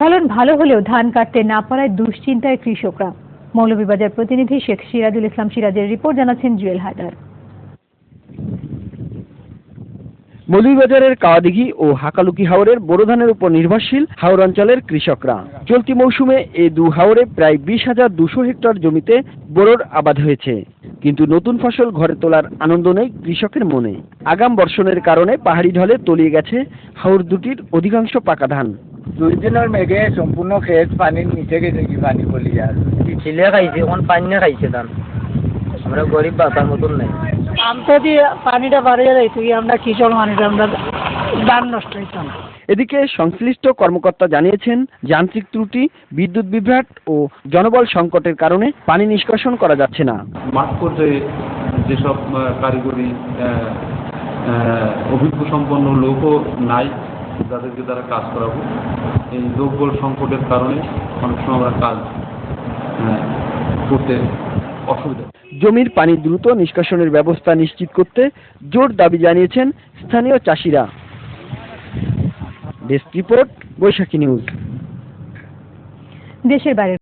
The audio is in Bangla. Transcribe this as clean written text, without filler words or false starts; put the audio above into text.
ফলন ভালো হলেও ধান কাটতে না পারায় দুশ্চিন্তায় কৃষকরা। মৌলভীবাজার প্রতিনিধি শেখ সিরাজুল ইসলাম সিরাজের রিপোর্ট, জানাচ্ছেন জুয়েল হায়দার। মৌলভীবাজারের কাওয়াদিঘি ও হাকালুকি হাওরের বোরো ধানের উপর নির্ভরশীল হাওর অঞ্চলের কৃষকরা। চলতি মৌসুমে এই দু হাওরে প্রায় 20,200 হেক্টর জমিতে বোরোর আবাদ হয়েছে, কিন্তু নতুন ফসল ঘরে তোলার আনন্দ নেই কৃষকের মনে। আগাম বর্ষণের কারণে পাহাড়ি ঢলে তলিয়ে গেছে হাওর দুটির অধিকাংশ পাকা ধান। 2 দিনের মেঘে সম্পূর্ণ ক্ষেত পানির নিচে গেছে, কি পানি পলি আর ছিলে খাইছে, এখন পানি না খাইছে ধান। আমরা গরিব বাতার মতন নাই। আমতে দিয়ে পানিটা বাড়িয়ে যাইছে কি আমরা কৃষক মানুষ, আমরা ধান নষ্ট হইতাম। এদিকে সংশ্লিষ্ট কর্মকর্তা জানিয়েছেন, যান্ত্রিক ত্রুটি, বিদ্যুৎ বিভ্রাট ও জনবল সংকটের কারণে পানি নিষ্কাশন করা যাচ্ছে না। মাঠ পর্যায়ে যেসব কারিগরি অভিজ্ঞ সম্পন্ন লোকও নাই যাদেরকে দ্বারা কাজ করাবো, এই লোকবল সংকটের কারণে অনেক সময় আমরা কাজ করতে অসুবিধা। জমির পানি দ্রুত নিষ্কাশনের ব্যবস্থা নিশ্চিত করতে জোর দাবি জানিয়েছেন স্থানীয় চাষিরা। ডেস্ক রিপোর্ট, বৈশাখী নিউজ। দেশের বাইরে